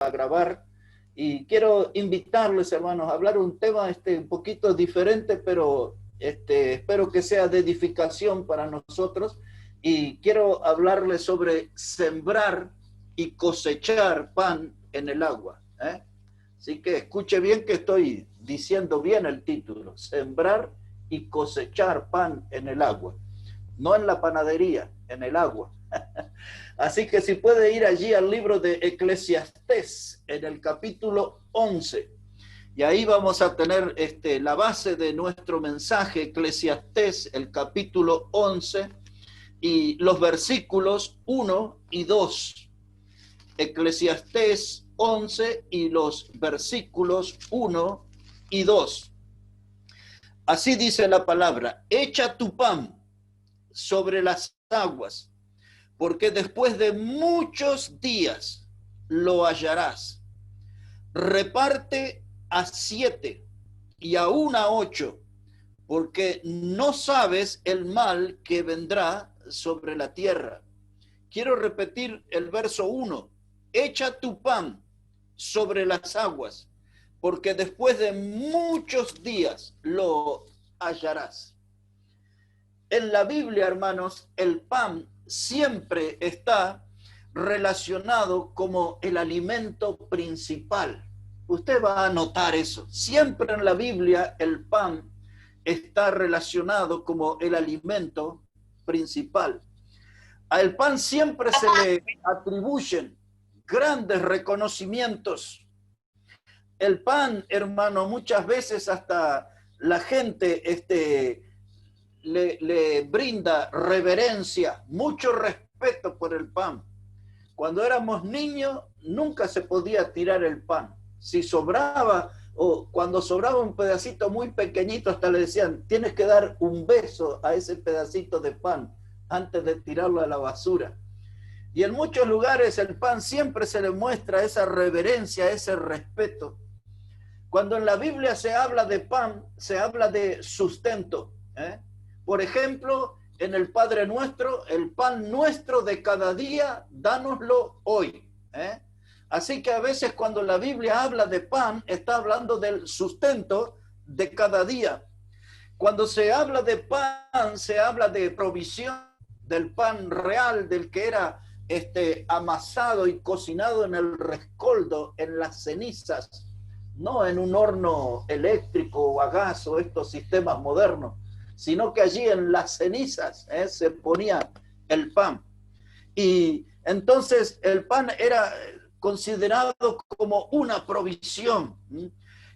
a grabar y quiero invitarles, hermanos, a hablar un tema un poquito diferente, pero espero que sea de edificación para nosotros. Y quiero hablarles sobre sembrar y cosechar pan en el agua. Así que escuche bien que estoy diciendo bien el título: sembrar y cosechar pan en el agua. No en la panadería, en el agua. Así que si puede ir allí al libro de Eclesiastés, en el capítulo 11, y ahí vamos a tener la base de nuestro mensaje, Eclesiastés, el capítulo 11, y los versículos 1 y 2. Eclesiastés 11 y los versículos 1 y 2. Así dice la palabra: echa tu pan sobre las aguas, porque después de muchos días lo hallarás. Reparte a 7 y aún a 8, porque no sabes el mal que vendrá sobre la tierra. Quiero repetir el verso 1. Echa tu pan sobre las aguas, porque después de muchos días lo hallarás. En la Biblia, hermanos, el pan siempre está relacionado como el alimento principal. Usted va a notar eso. Siempre en la Biblia el pan está relacionado como el alimento principal. Al pan siempre se le atribuyen grandes reconocimientos. El pan, hermano, muchas veces hasta la gente le brinda reverencia, mucho respeto por el pan. Cuando éramos niños, nunca se podía tirar el pan. Si sobraba, o cuando sobraba un pedacito muy pequeñito, hasta le decían: tienes que dar un beso a ese pedacito de pan antes de tirarlo a la basura. Y en muchos lugares el pan siempre se le muestra esa reverencia, ese respeto. Cuando en la Biblia se habla de pan, se habla de sustento. Por ejemplo, en el Padre Nuestro: el pan nuestro de cada día, dánoslo hoy. Así que a veces cuando la Biblia habla de pan, está hablando del sustento de cada día. Cuando se habla de pan, se habla de provisión, del pan real, del que era amasado y cocinado en el rescoldo, en las cenizas, no en un horno eléctrico o a gas o estos sistemas modernos, sino que allí en las cenizas se ponía el pan. Y entonces el pan era considerado como una provisión.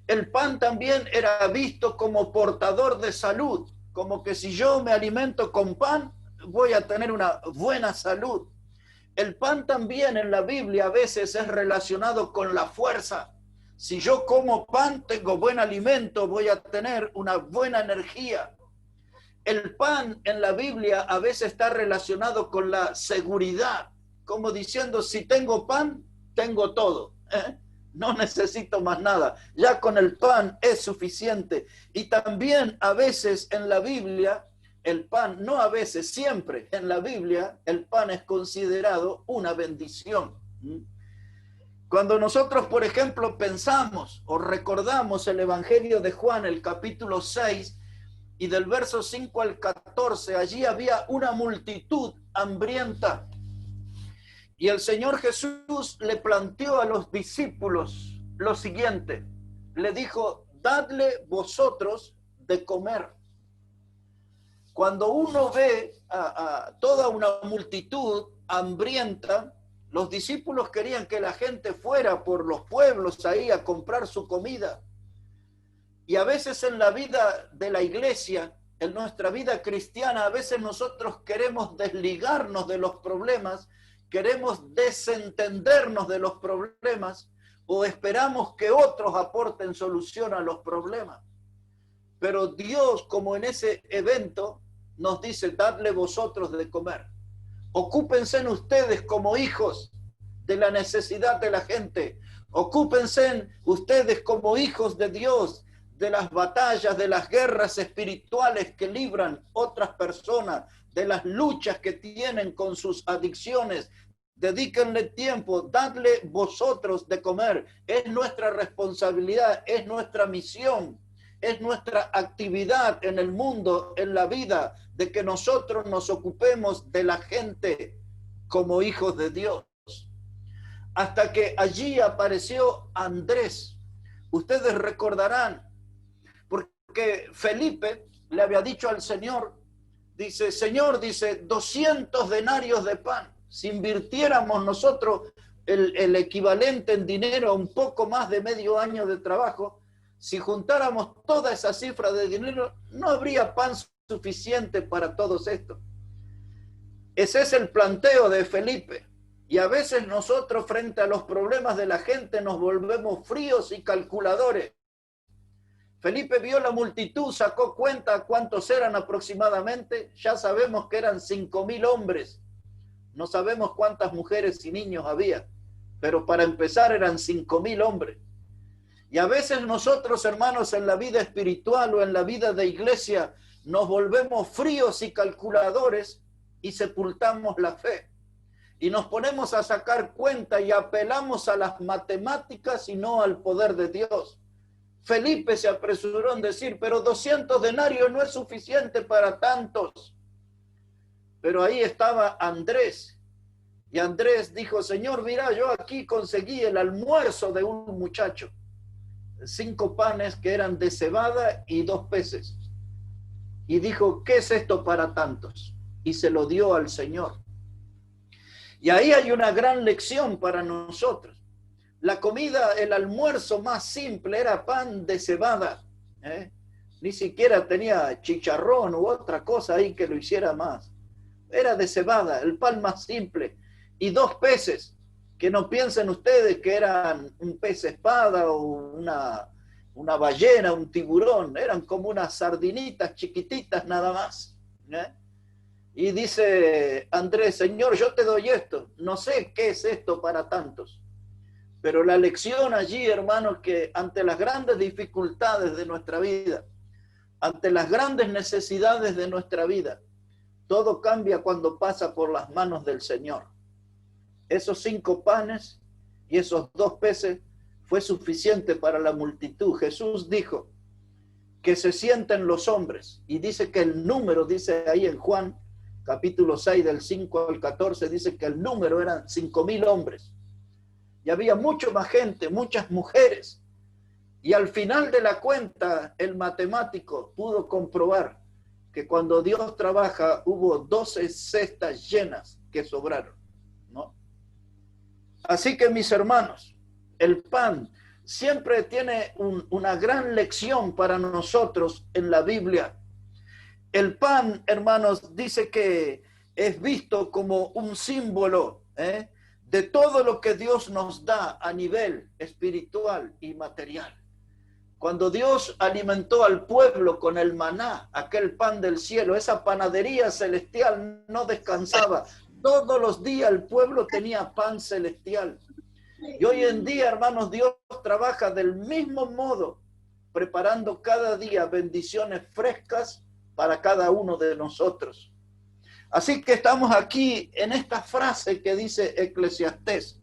El pan también era visto como portador de salud, como que si yo me alimento con pan, voy a tener una buena salud. El pan también en la Biblia a veces es relacionado con la fuerza. Si yo como pan, tengo buen alimento, voy a tener una buena energía. El pan en la Biblia a veces está relacionado con la seguridad, como diciendo: si tengo pan, tengo todo. No necesito más nada. Ya con el pan es suficiente. Y también a veces en la Biblia, el pan, no a veces, siempre en la Biblia, el pan es considerado una bendición. Cuando nosotros, por ejemplo, pensamos o recordamos el Evangelio de Juan, el capítulo 6, y del verso 5 al 14, allí había una multitud hambrienta. Y el Señor Jesús le planteó a los discípulos lo siguiente. Le dijo: dadle vosotros de comer. Cuando uno ve a toda una multitud hambrienta, los discípulos querían que la gente fuera por los pueblos ahí a comprar su comida. Y a veces en la vida de la iglesia, en nuestra vida cristiana, a veces nosotros queremos desligarnos de los problemas, queremos desentendernos de los problemas, o esperamos que otros aporten solución a los problemas. Pero Dios, como en ese evento, nos dice: dadle vosotros de comer. Ocúpense en ustedes como hijos de la necesidad de la gente. Ocúpense en ustedes como hijos de Dios, de las batallas, de las guerras espirituales que libran otras personas, de las luchas que tienen con sus adicciones, dedíquenle tiempo, dadle vosotros de comer. Es nuestra responsabilidad, es nuestra misión, es nuestra actividad en el mundo, en la vida, de que nosotros nos ocupemos de la gente como hijos de Dios. Hasta que allí apareció Andrés. Ustedes recordarán, porque Felipe le había dicho al Señor, dice, Señor, dice, 200 denarios de pan. Si invirtiéramos nosotros el equivalente en dinero a un poco más de medio año de trabajo, si juntáramos toda esa cifra de dinero, no habría pan suficiente para todos estos. Ese es el planteo de Felipe. Y a veces nosotros frente a los problemas de la gente nos volvemos fríos y calculadores. Felipe vio la multitud, sacó cuenta cuántos eran aproximadamente. Ya sabemos que eran 5.000 hombres. No sabemos cuántas mujeres y niños había, pero para empezar eran 5.000 hombres. Y a veces nosotros, hermanos, en la vida espiritual o en la vida de iglesia, nos volvemos fríos y calculadores y sepultamos la fe. Y nos ponemos a sacar cuenta y apelamos a las matemáticas y no al poder de Dios. Felipe se apresuró en decir, pero 200 denarios no es suficiente para tantos. Pero ahí estaba Andrés. Y Andrés dijo, Señor, mira, yo aquí conseguí el almuerzo de un muchacho. 5 panes que eran de cebada y 2 peces. Y dijo, ¿qué es esto para tantos? Y se lo dio al Señor. Y ahí hay una gran lección para nosotros. La comida, el almuerzo más simple era pan de cebada. Ni siquiera tenía chicharrón u otra cosa ahí que lo hiciera más. Era de cebada, el pan más simple. Y 2 peces, que no piensen ustedes que eran un pez espada o una ballena, un tiburón. Eran como unas sardinitas chiquititas nada más. Y dice Andrés, Señor, yo te doy esto. No sé qué es esto para tantos. Pero la lección allí, hermanos, que ante las grandes dificultades de nuestra vida, ante las grandes necesidades de nuestra vida, todo cambia cuando pasa por las manos del Señor. Esos 5 panes y esos 2 peces fue suficiente para la multitud. Jesús dijo que se sienten los hombres y dice que el número, dice ahí en Juan, capítulo 6 del 5 al 14, dice que el número eran 5.000 hombres. Y había mucho más gente, muchas mujeres. Y al final de la cuenta, el matemático pudo comprobar que cuando Dios trabaja, hubo 12 cestas llenas que sobraron, ¿no? Así que, mis hermanos, el pan siempre tiene una gran lección para nosotros en la Biblia. El pan, hermanos, dice que es visto como un símbolo, de todo lo que Dios nos da a nivel espiritual y material. Cuando Dios alimentó al pueblo con el maná, aquel pan del cielo, esa panadería celestial no descansaba. Todos los días el pueblo tenía pan celestial. Y hoy en día, hermanos, Dios trabaja del mismo modo, preparando cada día bendiciones frescas para cada uno de nosotros. Así que estamos aquí en esta frase que dice Eclesiastés: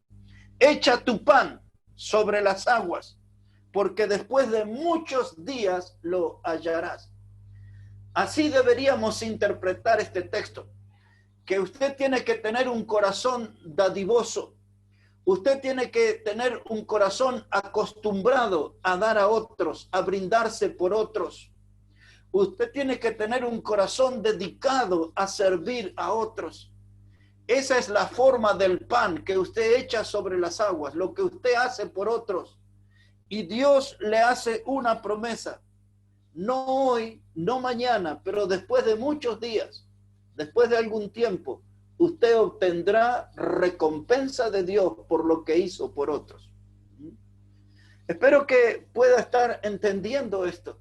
echa tu pan sobre las aguas, porque después de muchos días lo hallarás. Así deberíamos interpretar este texto, que usted tiene que tener un corazón dadivoso, usted tiene que tener un corazón acostumbrado a dar a otros, a brindarse por otros. Usted tiene que tener un corazón dedicado a servir a otros. Esa es la forma del pan que usted echa sobre las aguas, lo que usted hace por otros. Y Dios le hace una promesa, no hoy, no mañana, pero después de muchos días, después de algún tiempo, usted obtendrá recompensa de Dios por lo que hizo por otros. Espero que pueda estar entendiendo esto,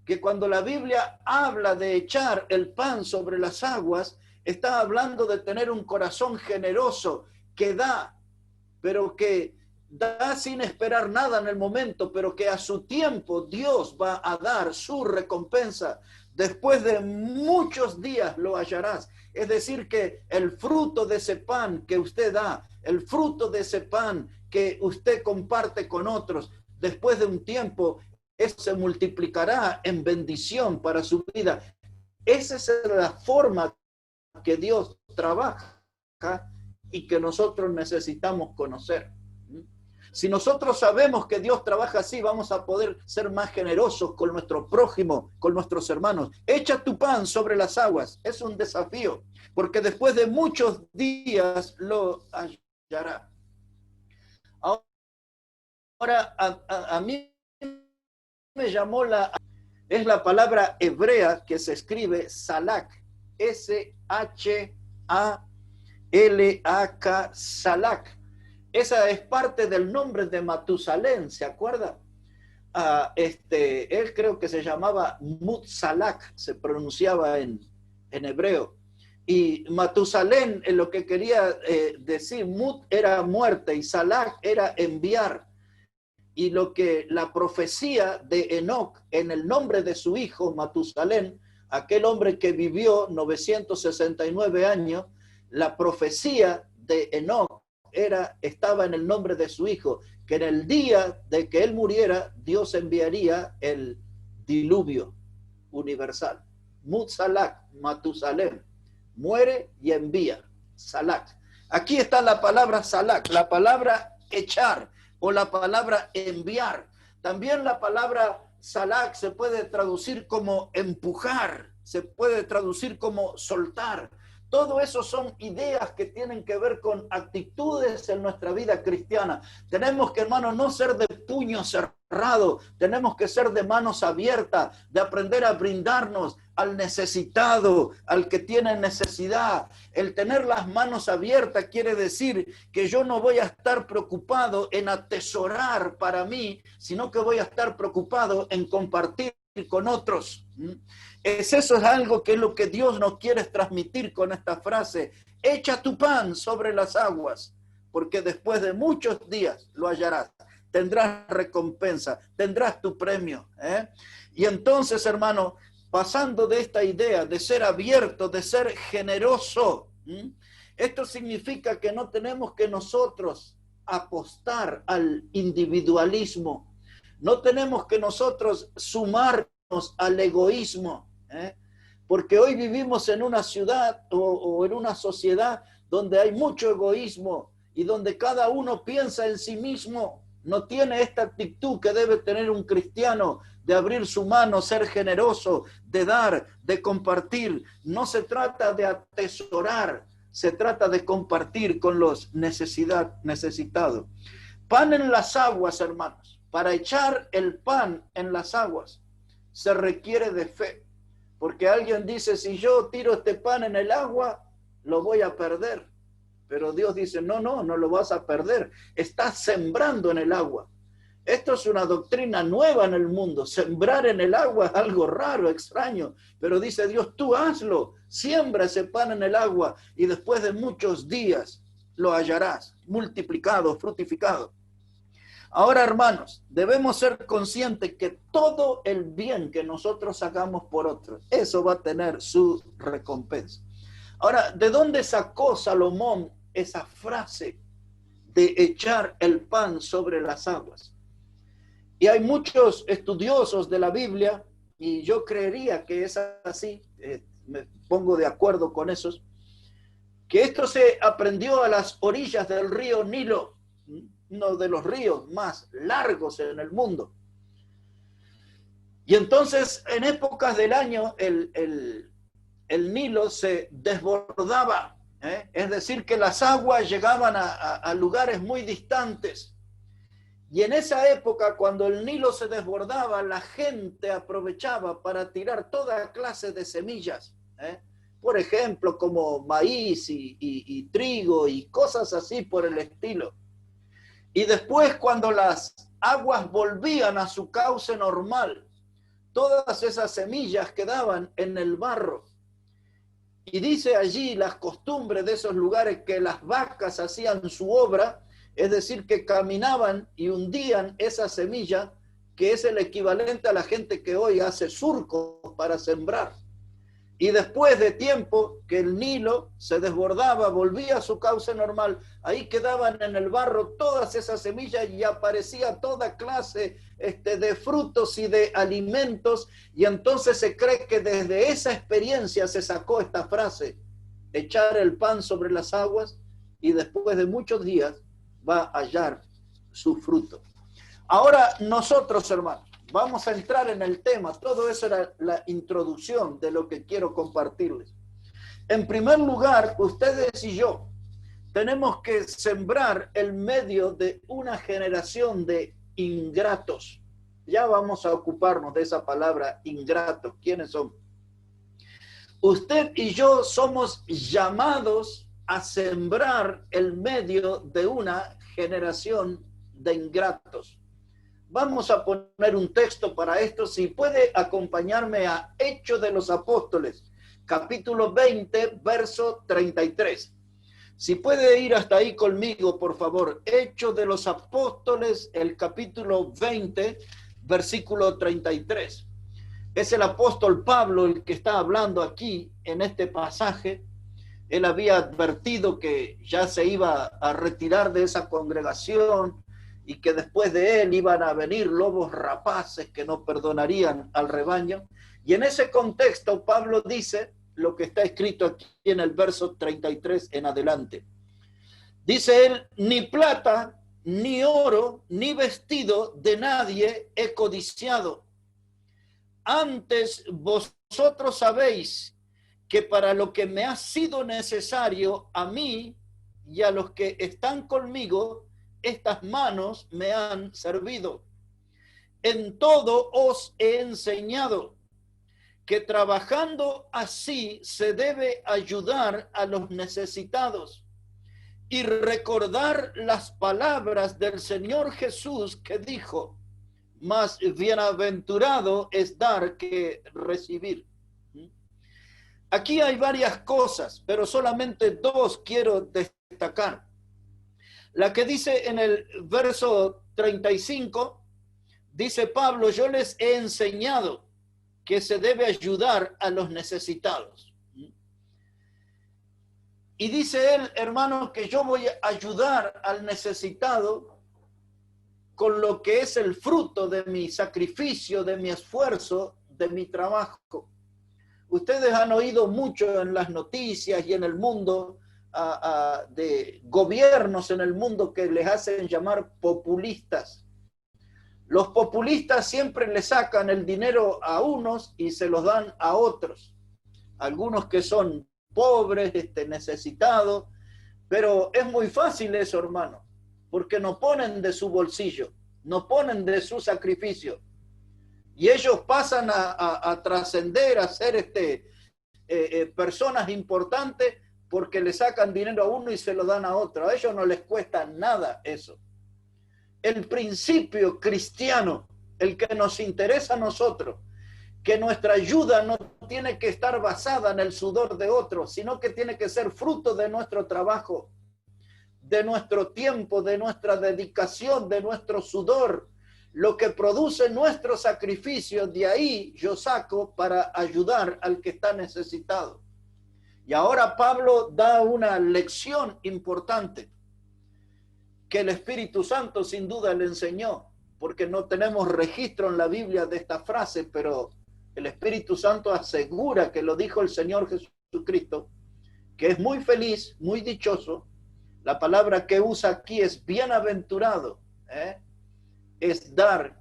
que cuando la Biblia habla de echar el pan sobre las aguas, está hablando de tener un corazón generoso que da, pero que da sin esperar nada en el momento, pero que a su tiempo Dios va a dar su recompensa después de muchos días lo hallarás. Es decir, que el fruto de ese pan que usted da, el fruto de ese pan que usted comparte con otros, después de un tiempo, eso se multiplicará en bendición para su vida. Esa es la forma que Dios trabaja y que nosotros necesitamos conocer. Si nosotros sabemos que Dios trabaja así, vamos a poder ser más generosos con nuestro prójimo, con nuestros hermanos. Echa tu pan sobre las aguas. Es un desafío, porque después de muchos días lo hallará. Ahora, a mí me llamó es la palabra hebrea que se escribe salak, S-H-A-L-A-K, salak. Esa es parte del nombre de Matusalén, ¿se acuerda? Él creo que se llamaba Mutsalak, se pronunciaba en hebreo. Y Matusalén, lo que quería decir, Mut era muerte y Salak era enviar. Y lo que la profecía de Enoc en el nombre de su hijo Matusalén, aquel hombre que vivió 969 años, la profecía de Enoc estaba en el nombre de su hijo, que en el día de que él muriera, Dios enviaría el diluvio universal. Mutsalak, Matusalén, muere y envía, Salak. Aquí está la palabra Salak, la palabra echar o la palabra enviar. También la palabra Salak se puede traducir como empujar, se puede traducir como soltar. Todo eso son ideas que tienen que ver con actitudes en nuestra vida cristiana. Tenemos que, hermanos, no ser de puño cerrado, tenemos que ser de manos abiertas, de aprender a brindarnos al necesitado, al que tiene necesidad. El tener las manos abiertas quiere decir que yo no voy a estar preocupado en atesorar para mí, sino que voy a estar preocupado en compartir con otros. Eso es algo que es lo que Dios nos quiere transmitir con esta frase: echa tu pan sobre las aguas, porque después de muchos días lo hallarás, tendrás recompensa, tendrás tu premio, Y entonces, hermano, pasando de esta idea de ser abierto, de ser generoso, esto significa que no tenemos que nosotros apostar al individualismo, no tenemos que nosotros sumarnos al egoísmo, porque hoy vivimos en una ciudad o en una sociedad donde hay mucho egoísmo y donde cada uno piensa en sí mismo, no tiene esta actitud que debe tener un cristiano de abrir su mano, ser generoso, de dar, de compartir. No se trata de atesorar, se trata de compartir con los necesitados. Pan en las aguas, hermanos. Para echar el pan en las aguas se requiere de fe, porque alguien dice: si yo tiro este pan en el agua, lo voy a perder. Pero Dios dice: no lo vas a perder, estás sembrando en el agua. Esto es una doctrina nueva en el mundo. Sembrar en el agua es algo raro, extraño, pero dice Dios: tú hazlo, siembra ese pan en el agua y después de muchos días lo hallarás multiplicado, fructificado. Ahora, hermanos, debemos ser conscientes que todo el bien que nosotros hagamos por otros, eso va a tener su recompensa. Ahora, ¿de dónde sacó Salomón esa frase de echar el pan sobre las aguas? Y hay muchos estudiosos de la Biblia, y yo creería que es así, me pongo de acuerdo con esos, que esto se aprendió a las orillas del río Nilo, uno de los ríos más largos en el mundo. Y entonces, en épocas del año, el Nilo se desbordaba, es decir, que las aguas llegaban a lugares muy distantes. Y en esa época, cuando el Nilo se desbordaba, la gente aprovechaba para tirar toda clase de semillas, por ejemplo, como maíz y trigo y cosas así por el estilo. Y después, cuando las aguas volvían a su cauce normal, todas esas semillas quedaban en el barro. Y dice allí las costumbres de esos lugares que las vacas hacían su obra, es decir, que caminaban y hundían esa semilla que es el equivalente a la gente que hoy hace surcos para sembrar. Y después de tiempo que el Nilo se desbordaba, volvía a su cauce normal, ahí quedaban en el barro todas esas semillas y aparecía toda clase de frutos y de alimentos. Y entonces se cree que desde esa experiencia se sacó esta frase: echar el pan sobre las aguas y después de muchos días va a hallar su fruto. Ahora nosotros, hermanos, vamos a entrar en el tema. Todo eso era la introducción de lo que quiero compartirles. En primer lugar, ustedes y yo tenemos que sembrar en medio de una generación de ingratos. Ya vamos a ocuparnos de esa palabra, ingratos. ¿Quiénes son? Usted y yo somos llamados a sembrar en medio de una generación de ingratos. Vamos a poner un texto para esto. Si puede acompañarme a Hechos de los Apóstoles, capítulo 20, verso 33. Si puede ir hasta ahí conmigo, por favor. Hechos de los Apóstoles, el capítulo 20, versículo 33. Es el apóstol Pablo el que está hablando aquí en este pasaje. Él había advertido que ya se iba a retirar de esa congregación y que después de él iban a venir lobos rapaces que no perdonarían al rebaño. Y en ese contexto Pablo dice lo que está escrito aquí en el verso 33 en adelante. Dice él: ni plata, ni oro, ni vestido de nadie he codiciado. Antes vosotros sabéis que para lo que me ha sido necesario a mí y a los que están conmigo, estas manos me han servido. En todo os he enseñado que trabajando así se debe ayudar a los necesitados y recordar las palabras del Señor Jesús que dijo: más bienaventurado es dar que recibir. Aquí hay varias cosas, pero solamente dos quiero destacar. La que dice en el verso 35, dice Pablo: yo les he enseñado que se debe ayudar a los necesitados. Y dice él, hermano, que yo voy a ayudar al necesitado con lo que es el fruto de mi sacrificio, de mi esfuerzo, de mi trabajo. Ustedes han oído mucho en las noticias y en el mundo de gobiernos en el mundo que les hacen llamar populistas. Los populistas siempre le sacan el dinero a unos y se los dan a otros. Algunos que son pobres, necesitados, pero es muy fácil eso, hermano, porque no ponen de su bolsillo, no ponen de su sacrificio. Y ellos pasan a trascender, a ser personas importantes porque le sacan dinero a uno y se lo dan a otro. A ellos no les cuesta nada eso. El principio cristiano, el que nos interesa a nosotros, que nuestra ayuda no tiene que estar basada en el sudor de otros, sino que tiene que ser fruto de nuestro trabajo, de nuestro tiempo, de nuestra dedicación, de nuestro sudor. Lo que produce nuestro sacrificio, de ahí yo saco para ayudar al que está necesitado. Y ahora Pablo da una lección importante que el Espíritu Santo sin duda le enseñó, porque no tenemos registro en la Biblia de esta frase, pero el Espíritu Santo asegura que lo dijo el Señor Jesucristo, que es muy feliz, muy dichoso. La palabra que usa aquí es bienaventurado, es dar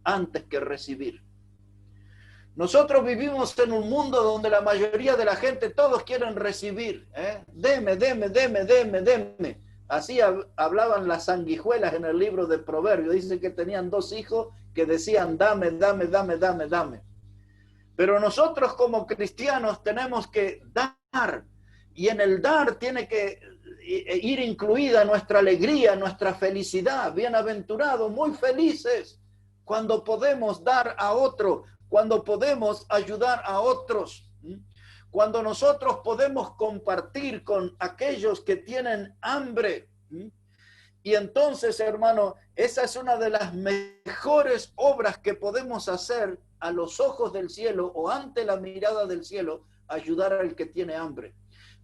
antes que recibir. Nosotros vivimos en un mundo donde la mayoría de la gente, todos quieren recibir. Deme, deme, deme, deme, deme. Así hablaban las sanguijuelas en el libro de Proverbios. Dice que tenían 2 hijos que decían dame, dame, dame, dame, dame. Pero nosotros como cristianos tenemos que dar. Y en el dar tiene que ir incluida nuestra alegría, nuestra felicidad. Bienaventurados, muy felices cuando podemos dar a otro, cuando podemos ayudar a otros, cuando nosotros podemos compartir con aquellos que tienen hambre. Y entonces, hermano, esa es una de las mejores obras que podemos hacer a los ojos del cielo o ante la mirada del cielo, ayudar al que tiene hambre.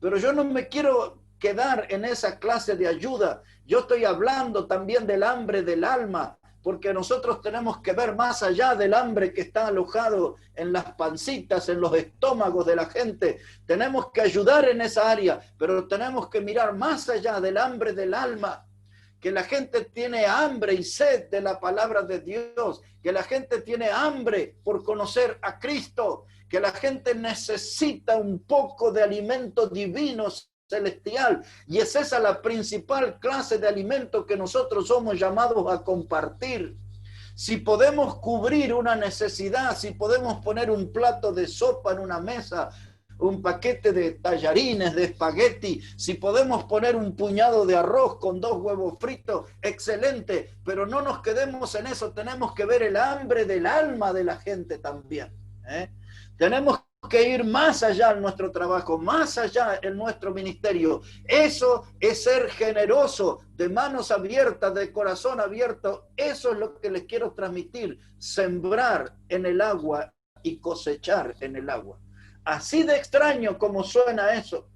Pero yo no me quiero quedar en esa clase de ayuda. Yo estoy hablando también del hambre del alma, porque nosotros tenemos que ver más allá del hambre que está alojado en las pancitas, en los estómagos de la gente. Tenemos que ayudar en esa área, pero tenemos que mirar más allá del hambre del alma, que la gente tiene hambre y sed de la palabra de Dios, que la gente tiene hambre por conocer a Cristo, que la gente necesita un poco de alimento divino celestial, y es esa la principal clase de alimento que nosotros somos llamados a compartir. Si podemos cubrir una necesidad, si podemos poner un plato de sopa en una mesa, un paquete de tallarines, de espagueti, si podemos poner un puñado de arroz con 2 huevos fritos, excelente, pero no nos quedemos en eso, tenemos que ver el hambre del alma de la gente también, ¿eh? Tenemos que ir más allá en nuestro trabajo, más allá en nuestro ministerio. Eso es ser generoso, de manos abiertas, de corazón abierto. Eso es lo que les quiero transmitir, sembrar en el agua y cosechar en el agua. Así de extraño como suena eso,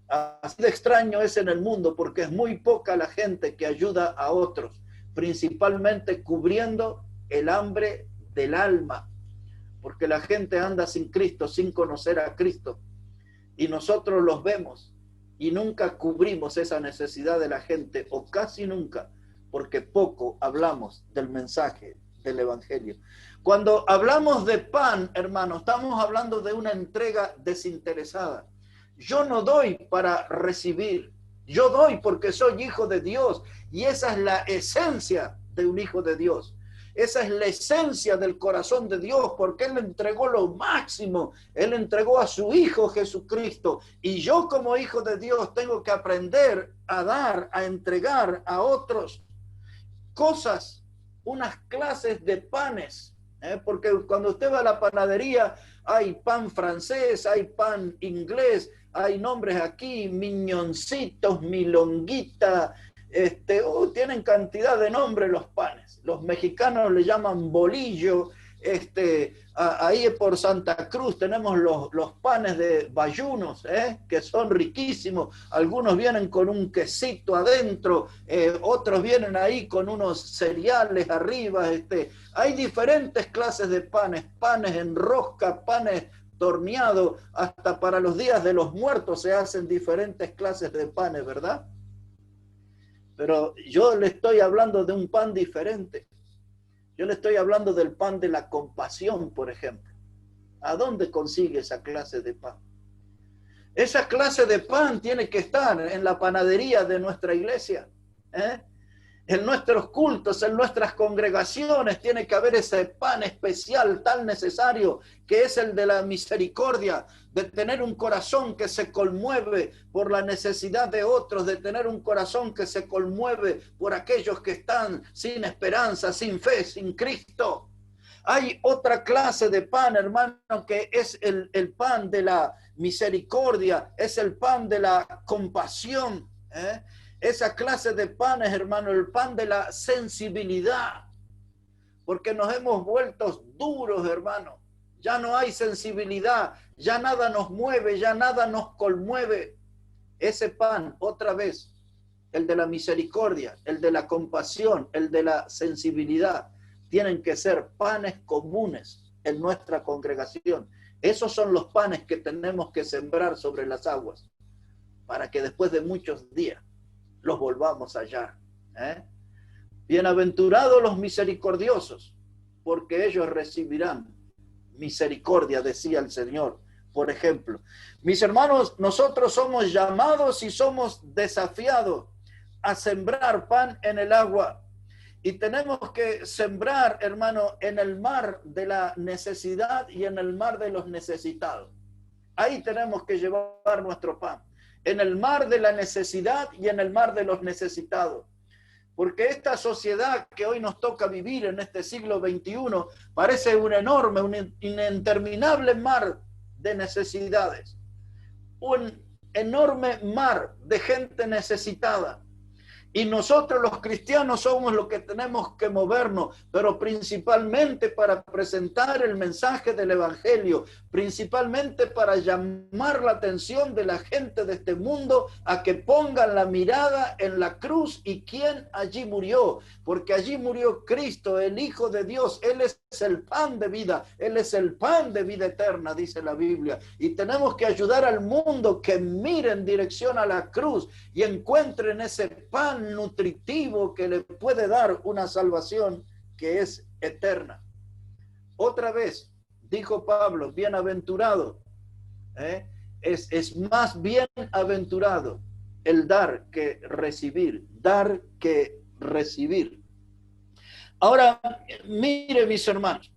así de extraño es en el mundo, porque es muy poca la gente que ayuda a otros, principalmente cubriendo el hambre del alma, porque la gente anda sin Cristo, sin conocer a Cristo, y nosotros los vemos y nunca cubrimos esa necesidad de la gente, o casi nunca, porque poco hablamos del mensaje del evangelio. Cuando hablamos de pan, hermano, estamos hablando de una entrega desinteresada. Yo no doy para recibir, yo doy porque soy hijo de Dios, y esa es la esencia de un hijo de Dios. Esa es la esencia del corazón de Dios, porque Él entregó lo máximo. Él entregó a su Hijo Jesucristo. Y yo como hijo de Dios tengo que aprender a dar, a entregar a otros cosas, unas clases de panes. Porque cuando usted va a la panadería, hay pan francés, hay pan inglés, hay nombres aquí, miñoncitos, milonguita, tienen cantidad de nombres los panes. Los mexicanos le llaman bolillo. Ahí por Santa Cruz tenemos los panes de bayunos, que son riquísimos. Algunos vienen con un quesito adentro, otros vienen ahí con unos cereales arriba. Hay diferentes clases de panes, panes en rosca, panes torneados, hasta para los días de los muertos se hacen diferentes clases de panes, ¿verdad? Pero yo le estoy hablando de un pan diferente. Yo le estoy hablando del pan de la compasión, por ejemplo. ¿A dónde consigue esa clase de pan? Esa clase de pan tiene que estar en la panadería de nuestra iglesia, en nuestros cultos, en nuestras congregaciones. Tiene que haber ese pan especial tan necesario, que es el de la misericordia, de tener un corazón que se conmueve por la necesidad de otros, de tener un corazón que se conmueve por aquellos que están sin esperanza, sin fe, sin Cristo. Hay otra clase de pan, hermano, que es el pan de la misericordia, es el pan de la compasión, Esa clase de panes, hermano, el pan de la sensibilidad, porque nos hemos vuelto duros, hermano. Ya no hay sensibilidad, ya nada nos mueve, ya nada nos conmueve. Ese pan, otra vez, el de la misericordia, el de la compasión, el de la sensibilidad, tienen que ser panes comunes en nuestra congregación. Esos son los panes que tenemos que sembrar sobre las aguas, para que después de muchos días los volvamos a hallar. Bienaventurados los misericordiosos, porque ellos recibirán misericordia, decía el Señor. Por ejemplo, mis hermanos, nosotros somos llamados y somos desafiados a sembrar pan en el agua, y tenemos que sembrar, hermano, en el mar de la necesidad y en el mar de los necesitados. Ahí tenemos que llevar nuestro pan, en el mar de la necesidad y en el mar de los necesitados. Porque esta sociedad que hoy nos toca vivir en este siglo XXI parece un enorme, un interminable mar de necesidades. Un enorme mar de gente necesitada. Y nosotros los cristianos somos los que tenemos que movernos, pero principalmente para presentar el mensaje del evangelio, principalmente para llamar la atención de la gente de este mundo a que pongan la mirada en la cruz y quién allí murió, porque allí murió Cristo, el Hijo de Dios. Él es el pan de vida, Él es el pan de vida eterna, dice la Biblia. Y tenemos que ayudar al mundo que mire en dirección a la cruz y encuentren ese pan nutritivo que le puede dar una salvación que es eterna. Otra vez, dijo Pablo, bienaventurado, es más bienaventurado el dar que recibir, dar que recibir. Ahora, mire mis hermanos,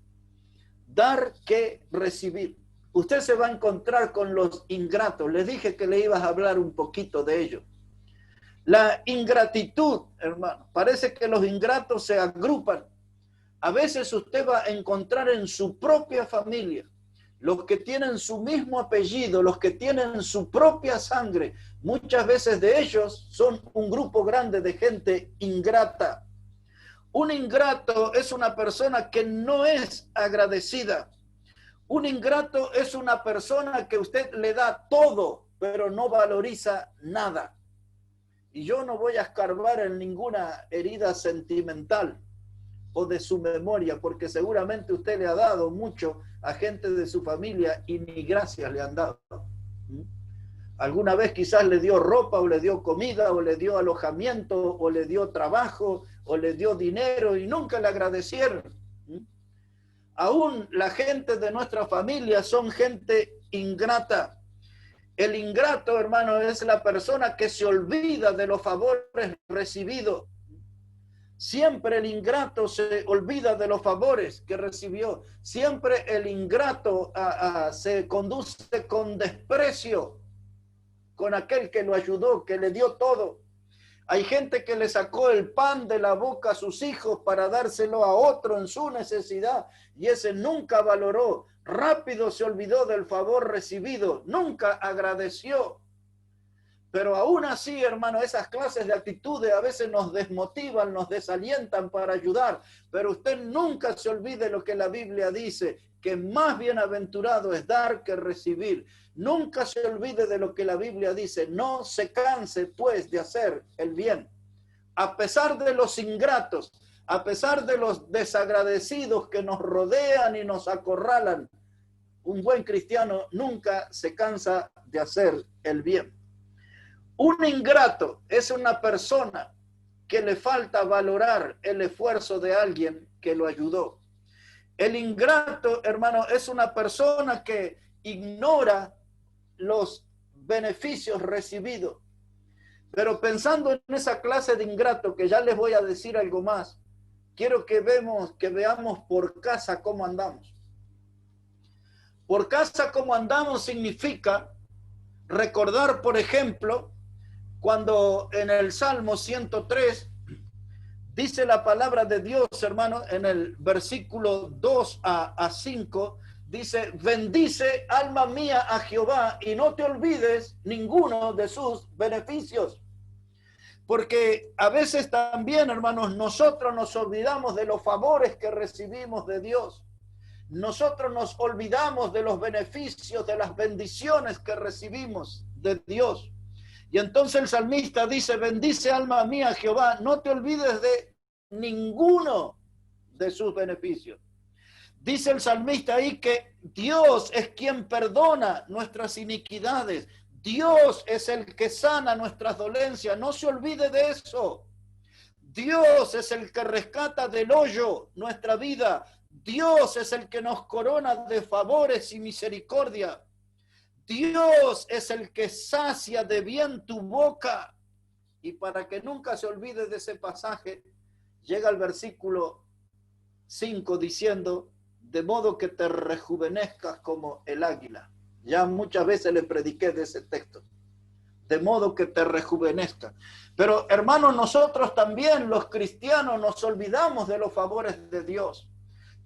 dar que recibir. Usted se va a encontrar con los ingratos. Les dije que le ibas a hablar un poquito de ello. La ingratitud, hermano, parece que los ingratos se agrupan. A veces usted va a encontrar en su propia familia, los que tienen su mismo apellido, los que tienen su propia sangre, muchas veces de ellos son un grupo grande de gente ingrata. Un ingrato es una persona que no es agradecida. Un ingrato es una persona que usted le da todo, pero no valoriza nada. Y yo no voy a escarbar en ninguna herida sentimental o de su memoria, porque seguramente usted le ha dado mucho a gente de su familia y ni gracias le han dado. Alguna vez quizás le dio ropa o le dio comida o le dio alojamiento o le dio trabajo o le dio dinero y nunca le agradecieron. Aún la gente de nuestra familia son gente ingrata. El ingrato, hermano, es la persona que se olvida de los favores recibidos. Siempre el ingrato se olvida de los favores que recibió. Siempre el ingrato se conduce con desprecio con aquel que lo ayudó, que le dio todo. Hay gente que le sacó el pan de la boca a sus hijos para dárselo a otro en su necesidad y ese nunca valoró. Rápido se olvidó del favor recibido, nunca agradeció. Pero aún así, hermano, esas clases de actitudes a veces nos desmotivan, nos desalientan para ayudar. Pero usted nunca se olvide lo que la Biblia dice, que más bienaventurado es dar que recibir. Nunca se olvide de lo que la Biblia dice, no se canse pues de hacer el bien. A pesar de los ingratos, a pesar de los desagradecidos que nos rodean y nos acorralan, un buen cristiano nunca se cansa de hacer el bien. Un ingrato es una persona que le falta valorar el esfuerzo de alguien que lo ayudó. El ingrato, hermano, es una persona que ignora los beneficios recibidos. Pero pensando en esa clase de ingrato, que ya les voy a decir algo más, quiero que veamos por casa cómo andamos. Por casa cómo andamos significa recordar, por ejemplo, cuando en el Salmo 103 dice la palabra de Dios, hermano, en el versículo 2 a 5, dice, bendice alma mía a Jehová y no te olvides ninguno de sus beneficios. Porque a veces también, hermanos, nosotros nos olvidamos de los favores que recibimos de Dios. Nosotros nos olvidamos de los beneficios, de las bendiciones que recibimos de Dios. Y entonces el salmista dice, bendice alma mía a Jehová, no te olvides de ninguno de sus beneficios. Dice el salmista ahí que Dios es quien perdona nuestras iniquidades. Dios es el que sana nuestras dolencias. No se olvide de eso. Dios es el que rescata del hoyo nuestra vida. Dios es el que nos corona de favores y misericordia. Dios es el que sacia de bien tu boca. Y para que nunca se olvide de ese pasaje, llega el versículo 5 diciendo, de modo que te rejuvenezcas como el águila. Ya muchas veces le prediqué de ese texto. De modo que te rejuvenezcas. Pero hermanos, nosotros también, los cristianos, nos olvidamos de los favores de Dios.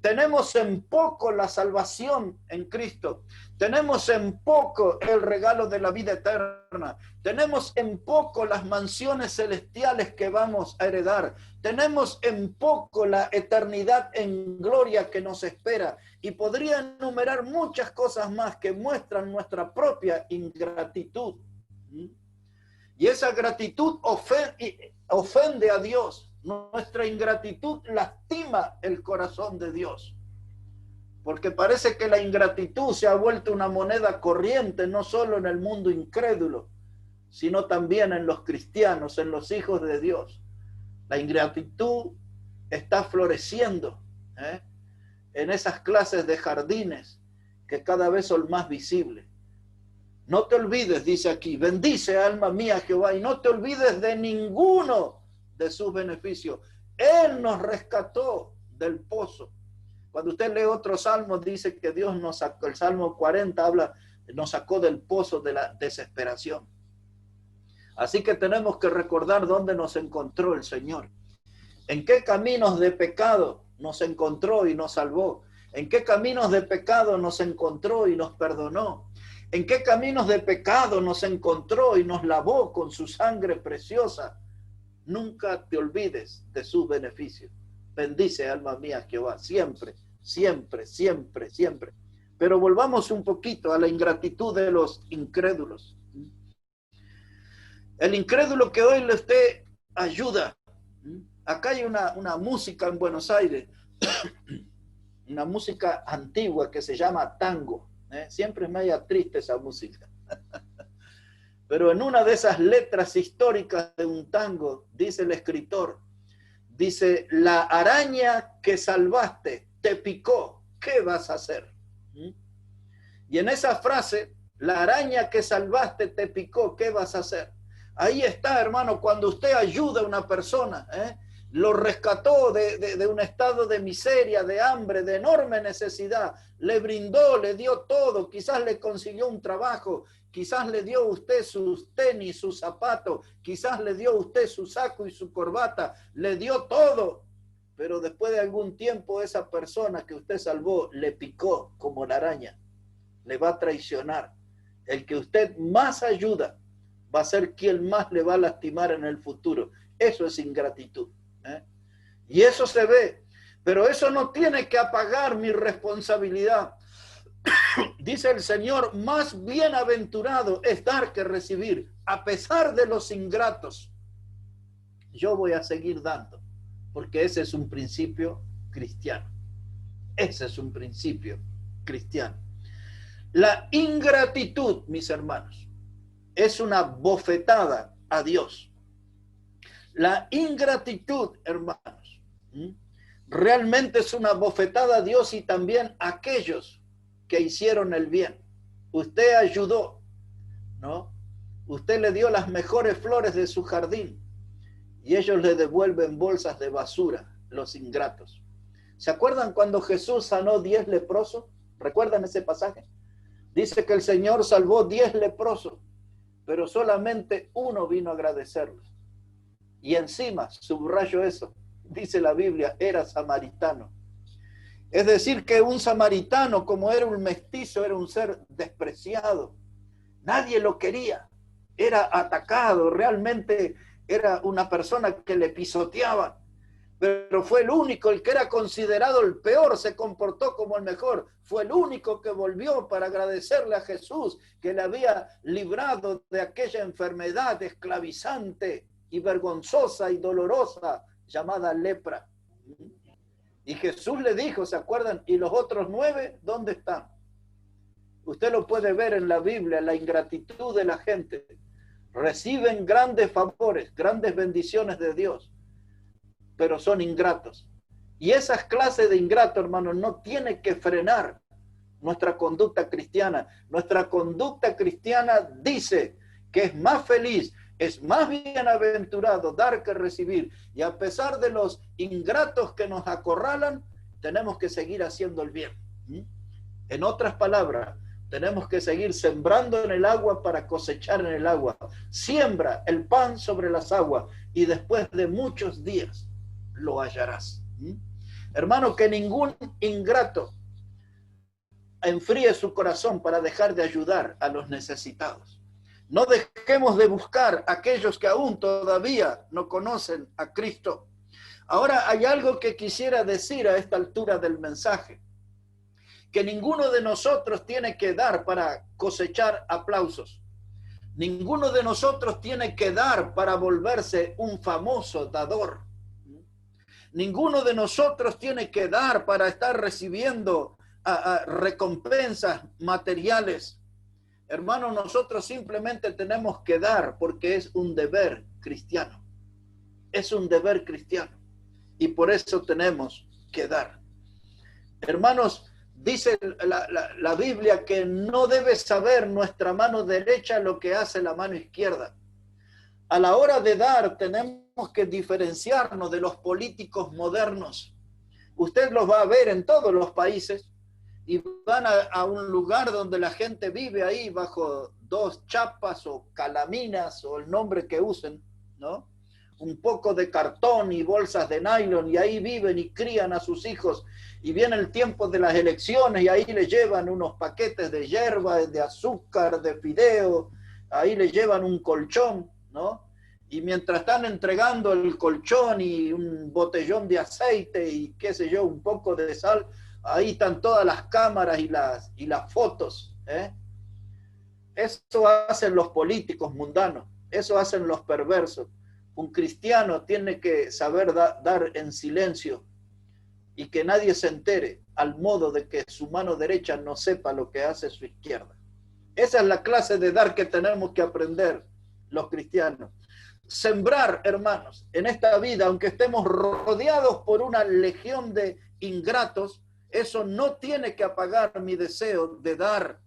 tenemos en poco la salvación en Cristo, tenemos en poco el regalo de la vida eterna, tenemos en poco las mansiones celestiales que vamos a heredar, tenemos en poco la eternidad en gloria que nos espera, y podría enumerar muchas cosas más que muestran nuestra propia ingratitud. Y esa gratitud ofende a Dios. Nuestra ingratitud lastima el corazón de Dios. Porque parece que la ingratitud se ha vuelto una moneda corriente, no solo en el mundo incrédulo, sino también en los cristianos, en los hijos de Dios. La ingratitud está floreciendo en esas clases de jardines que cada vez son más visibles. No te olvides, dice aquí, bendice alma mía Jehová, y no te olvides de ninguno de sus beneficios. Él nos rescató del pozo. Cuando usted lee otros salmos, dice que Dios nos sacó, el Salmo 40 habla, nos sacó del pozo de la desesperación. Así que tenemos que recordar dónde nos encontró el Señor. En qué caminos de pecado nos encontró y nos salvó. En qué caminos de pecado nos encontró y nos perdonó. En qué caminos de pecado nos encontró y nos lavó con su sangre preciosa. Nunca te olvides de sus beneficios. Bendice, alma mía, Jehová, siempre, siempre, siempre, siempre. Pero volvamos un poquito a la ingratitud de los incrédulos. El incrédulo que hoy usted ayuda. Acá hay una música en Buenos Aires, una música antigua que se llama tango. Siempre es media triste esa música. Pero en una de esas letras históricas de un tango, dice el escritor, dice, la araña que salvaste te picó, ¿qué vas a hacer? Y en esa frase, la araña que salvaste te picó, ¿qué vas a hacer? Ahí está, hermano, cuando usted ayuda a una persona, lo rescató de un estado de miseria, de hambre, de enorme necesidad, le brindó, le dio todo, quizás le consiguió un trabajo, quizás le dio a usted sus tenis, sus zapatos, quizás le dio a usted su saco y su corbata, le dio todo, pero después de algún tiempo esa persona que usted salvó le picó como la araña, le va a traicionar. El que usted más ayuda va a ser quien más le va a lastimar en el futuro. Eso es ingratitud. Y eso se ve, pero eso no tiene que apagar mi responsabilidad. Dice el Señor, más bienaventurado es dar que recibir. A pesar de los ingratos, yo voy a seguir dando, porque ese es un principio cristiano. Ese es un principio cristiano. La ingratitud, mis hermanos, es una bofetada a Dios. La ingratitud, hermanos, realmente es una bofetada a Dios y también a aquellos que hicieron el bien. Usted ayudó, ¿no? Usted le dio las mejores flores de su jardín y ellos le devuelven bolsas de basura, los ingratos. ¿Se acuerdan cuando Jesús sanó 10 leprosos? ¿Recuerdan ese pasaje? Dice que el Señor salvó 10 leprosos, pero solamente uno vino a agradecerlos. Y encima, subrayo eso, dice la Biblia, era samaritano. Es decir, que un samaritano, como era un mestizo, era un ser despreciado. Nadie lo quería. Era atacado, realmente era una persona que le pisoteaban. Pero fue el único, el que era considerado el peor, se comportó como el mejor. Fue el único que volvió para agradecerle a Jesús que le había librado de aquella enfermedad esclavizante y vergonzosa y dolorosa llamada lepra. Y Jesús le dijo, ¿se acuerdan? ¿Y los otros 9 dónde están? Usted lo puede ver en la Biblia, la ingratitud de la gente. Reciben grandes favores, grandes bendiciones de Dios, pero son ingratos. Y esas clases de ingratos, hermanos, no tiene que frenar nuestra conducta cristiana. Nuestra conducta cristiana dice que es más feliz, es más bienaventurado dar que recibir. Y a pesar de los ingratos que nos acorralan, tenemos que seguir haciendo el bien. En otras palabras, tenemos que seguir sembrando en el agua para cosechar en el agua. Siembra el pan sobre las aguas y después de muchos días lo hallarás. Hermano, que ningún ingrato enfríe su corazón para dejar de ayudar a los necesitados. No dejemos de buscar a aquellos que aún todavía no conocen a Cristo. Ahora hay algo que quisiera decir a esta altura del mensaje, que ninguno de nosotros tiene que dar para cosechar aplausos. Ninguno de nosotros tiene que dar para volverse un famoso dador. Ninguno de nosotros tiene que dar para estar recibiendo recompensas materiales. Hermano, nosotros simplemente tenemos que dar porque es un deber cristiano. Es un deber cristiano. Y por eso tenemos que dar. Hermanos, dice la Biblia que no debe saber nuestra mano derecha lo que hace la mano izquierda. A la hora de dar tenemos que diferenciarnos de los políticos modernos. Usted los va a ver en todos los países y van a un lugar donde la gente vive ahí bajo 2 chapas o calaminas o el nombre que usen, ¿no? Un poco de cartón y bolsas de nylon, y ahí viven y crían a sus hijos, y viene el tiempo de las elecciones y ahí le llevan unos paquetes de hierba, de azúcar, de fideo, ahí le llevan un colchón, ¿no? Y mientras están entregando el colchón y un botellón de aceite y qué sé yo, un poco de sal, ahí están todas las cámaras y las fotos, ¿eh? Eso hacen los políticos mundanos, eso hacen los perversos. Un cristiano tiene que saber dar en silencio y que nadie se entere, al modo de que su mano derecha no sepa lo que hace su izquierda. Esa es la clase de dar que tenemos que aprender los cristianos. Sembrar, hermanos, en esta vida, aunque estemos rodeados por una legión de ingratos, eso no tiene que apagar mi deseo de dar.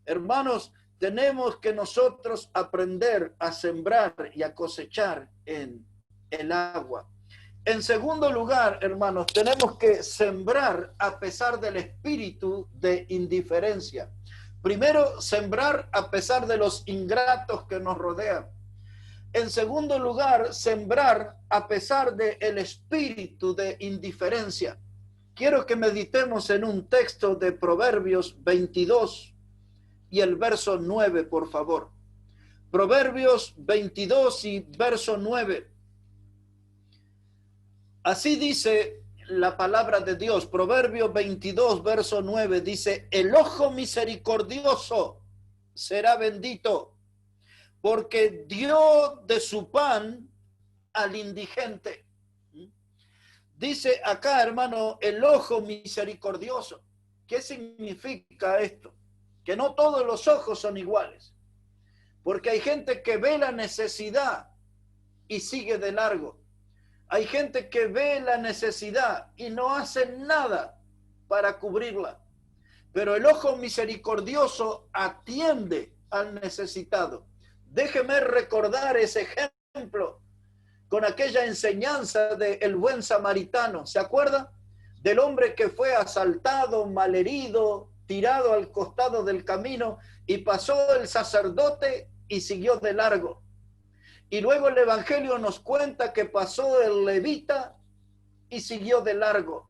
Hermanos, tenemos que nosotros aprender a sembrar y a cosechar en el agua. En segundo lugar, hermanos, tenemos que sembrar a pesar del espíritu de indiferencia. Primero, sembrar a pesar de los ingratos que nos rodean. En segundo lugar, sembrar a pesar del espíritu de indiferencia. Quiero que meditemos en un texto de Proverbios 22 y el verso 9, por favor. Proverbios 22 y verso 9. Así dice la palabra de Dios. Proverbios 22, verso 9 dice: el ojo misericordioso será bendito, porque dio de su pan al indigente. Dice acá, hermano, el ojo misericordioso. ¿Qué significa esto? Que no todos los ojos son iguales, porque hay gente que ve la necesidad y sigue de largo. Hay gente que ve la necesidad y no hace nada para cubrirla. Pero el ojo misericordioso atiende al necesitado. Déjeme recordar ese ejemplo con aquella enseñanza del buen samaritano. ¿Se acuerda? Del hombre que fue asaltado, malherido, tirado al costado del camino, y pasó el sacerdote y siguió de largo. Y luego el Evangelio nos cuenta que pasó el levita y siguió de largo.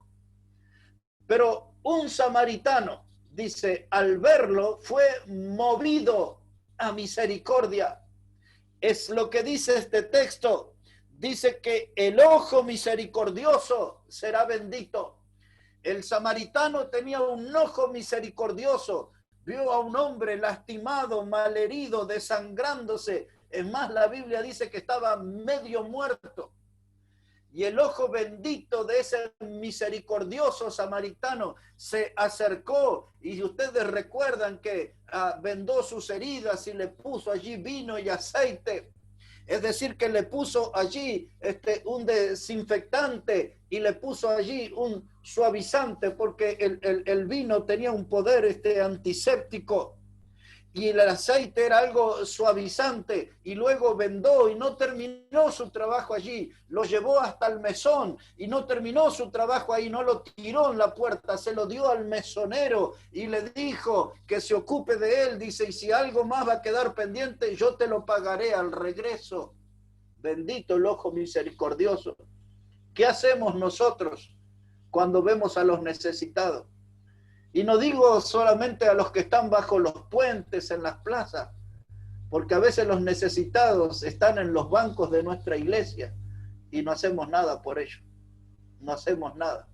Pero un samaritano, dice, al verlo fue movido a misericordia. Es lo que dice este texto. Dice que el ojo misericordioso será bendito. El samaritano tenía un ojo misericordioso. Vio a un hombre lastimado, malherido, desangrándose. Es más, la Biblia dice que estaba medio muerto. Y el ojo bendito de ese misericordioso samaritano se acercó, y ustedes recuerdan que vendó sus heridas y le puso allí vino y aceite. Es decir, que le puso allí un desinfectante y le puso allí un suavizante, porque el vino tenía un poder antiséptico. Y el aceite era algo suavizante, y luego vendó y no terminó su trabajo allí, lo llevó hasta el mesón y no terminó su trabajo ahí, no lo tiró en la puerta, se lo dio al mesonero y le dijo que se ocupe de él. Dice: y si algo más va a quedar pendiente, yo te lo pagaré al regreso. Bendito el ojo misericordioso. ¿Qué hacemos nosotros cuando vemos a los necesitados. Y no digo solamente a los que están bajo los puentes, en las plazas, porque a veces los necesitados están en los bancos de nuestra iglesia y no hacemos nada por ellos. No hacemos nada.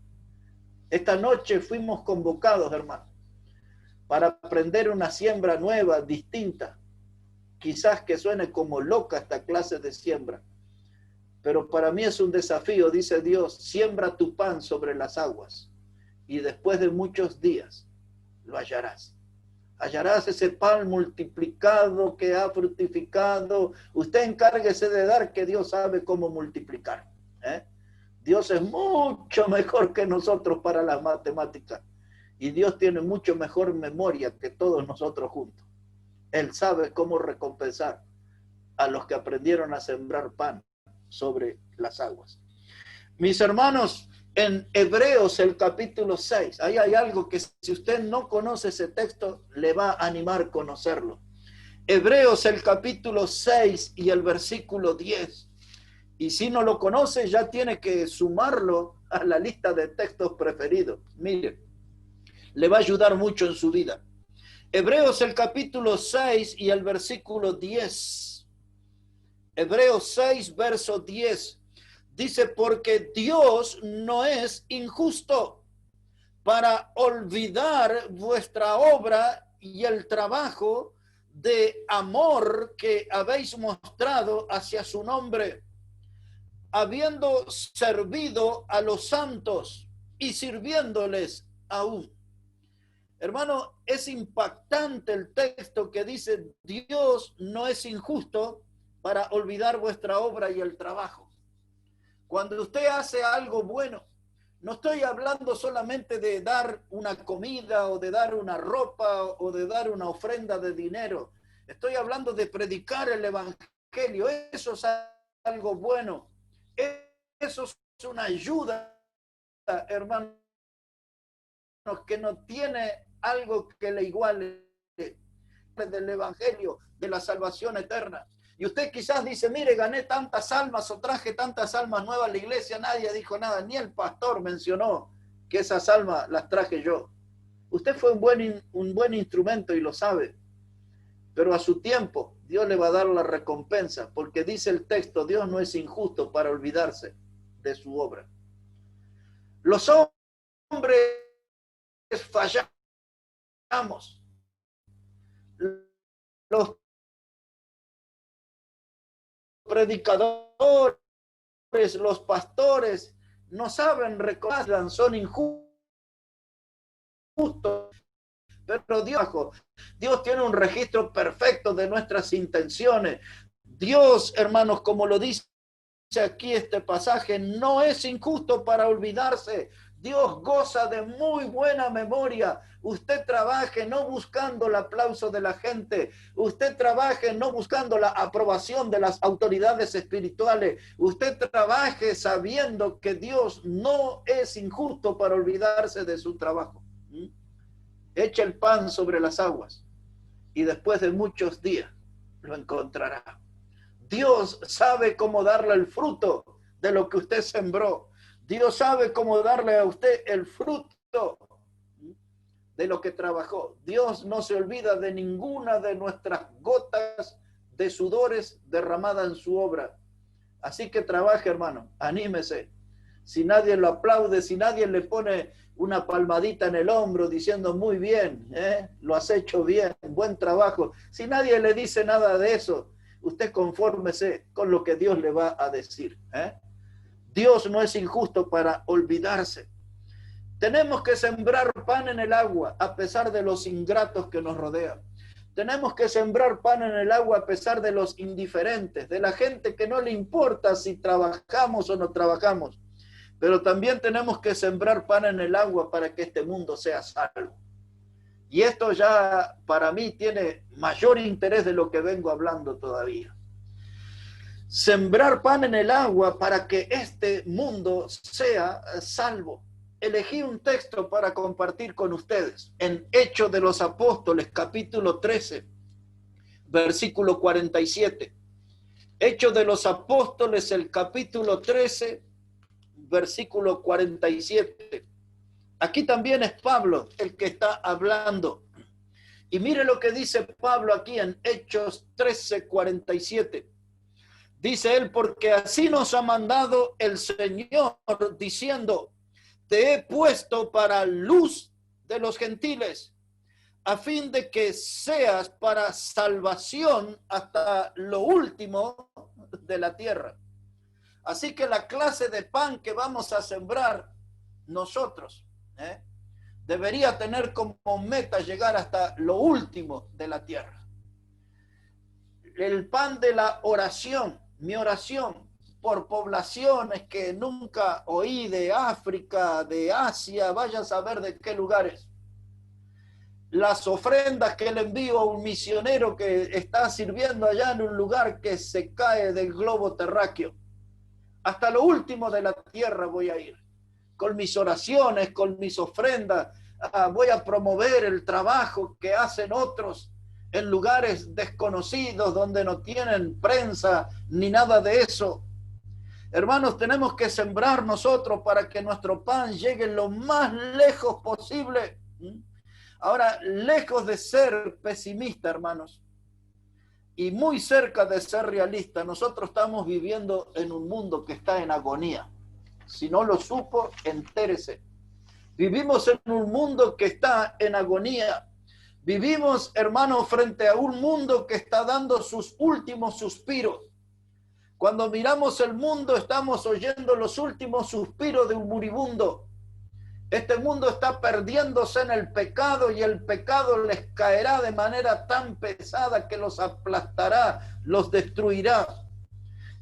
Esta noche fuimos convocados, hermanos, para aprender una siembra nueva, distinta. Quizás que suene como loca esta clase de siembra, pero para mí es un desafío. Dice Dios, siembra tu pan sobre las aguas y después de muchos días lo hallarás. Hallarás ese pan multiplicado que ha fructificado. Usted encárguese de dar, que Dios sabe cómo multiplicar. Dios es mucho mejor que nosotros para las matemáticas. Y Dios tiene mucho mejor memoria que todos nosotros juntos. Él sabe cómo recompensar a los que aprendieron a sembrar pan sobre las aguas. Mis hermanos, en Hebreos el capítulo 6, ahí hay algo que si usted no conoce ese texto, le va a animar a conocerlo. Hebreos el capítulo 6 y el versículo 10. Y si no lo conoce, ya tiene que sumarlo a la lista de textos preferidos. Mire, le va a ayudar mucho en su vida. Hebreos el capítulo 6 y el versículo 10. Hebreos 6, verso 10. Dice, porque Dios no es injusto para olvidar vuestra obra y el trabajo de amor que habéis mostrado hacia su nombre, habiendo servido a los santos y sirviéndoles aún. Hermano, es impactante el texto que dice, Dios no es injusto para olvidar vuestra obra y el trabajo. Cuando usted hace algo bueno, no estoy hablando solamente de dar una comida o de dar una ropa o de dar una ofrenda de dinero. Estoy hablando de predicar el evangelio. Eso es algo bueno. Eso es una ayuda, hermanos, que no tiene algo que le iguale del evangelio, de la salvación eterna. Y usted quizás dice, mire, gané tantas almas o traje tantas almas nuevas a la iglesia, nadie dijo nada, ni el pastor mencionó que esas almas las traje yo. Usted fue un buen instrumento y lo sabe, pero a su tiempo Dios le va a dar la recompensa, porque dice el texto, Dios no es injusto para olvidarse de su obra. Los hombres fallamos. Los predicadores, los pastores, no saben reconocer, son injustos. Pero Dios tiene un registro perfecto de nuestras intenciones. Dios, hermanos, como lo dice aquí este pasaje, no es injusto para olvidarse. Dios goza de muy buena memoria. Usted trabaje no buscando el aplauso de la gente. Usted trabaje no buscando la aprobación de las autoridades espirituales. Usted trabaje sabiendo que Dios no es injusto para olvidarse de su trabajo. Echa el pan sobre las aguas y después de muchos días lo encontrará. Dios sabe cómo darle el fruto de lo que usted sembró. Dios sabe cómo darle a usted el fruto de lo que trabajó. Dios no se olvida de ninguna de nuestras gotas de sudores derramadas en su obra. Así que trabaje, hermano, anímese. Si nadie lo aplaude, si nadie le pone una palmadita en el hombro diciendo muy bien, lo has hecho bien, buen trabajo. Si nadie le dice nada de eso, usted confórmese con lo que Dios le va a decir. Dios no es injusto para olvidarse. Tenemos que sembrar pan en el agua a pesar de los ingratos que nos rodean. Tenemos que sembrar pan en el agua a pesar de los indiferentes, de la gente que no le importa si trabajamos o no trabajamos. Pero también tenemos que sembrar pan en el agua para que este mundo sea salvo. Y esto ya para mí tiene mayor interés de lo que vengo hablando todavía. Sembrar pan en el agua para que este mundo sea salvo. Elegí un texto para compartir con ustedes en Hechos de los Apóstoles, capítulo 13, versículo 47. Hechos de los Apóstoles, el capítulo 13, versículo 47. Aquí también es Pablo el que está hablando. Y mire lo que dice Pablo aquí en Hechos 13:47. Dice él, porque así nos ha mandado el Señor, diciendo, te he puesto para luz de los gentiles, a fin de que seas para salvación hasta lo último de la tierra. Así que la clase de pan que vamos a sembrar nosotros, debería tener como meta llegar hasta lo último de la tierra. El pan de la oración, mi oración por poblaciones que nunca oí de África, de Asia, vaya a saber de qué lugares. Las ofrendas que le envío a un misionero que está sirviendo allá en un lugar que se cae del globo terráqueo. Hasta lo último de la tierra voy a ir. Con mis oraciones, con mis ofrendas, voy a promover el trabajo que hacen otros en lugares desconocidos donde no tienen prensa ni nada de eso. Hermanos, tenemos que sembrar nosotros para que nuestro pan llegue lo más lejos posible. Ahora, lejos de ser pesimista, hermanos, y muy cerca de ser realista, nosotros estamos viviendo en un mundo que está en agonía. Si no lo supo, entérese. Vivimos en un mundo que está en agonía. Vivimos, hermanos, frente a un mundo que está dando sus últimos suspiros. Cuando miramos el mundo, estamos oyendo los últimos suspiros de un moribundo. Este mundo está perdiéndose en el pecado y el pecado les caerá de manera tan pesada que los aplastará, los destruirá.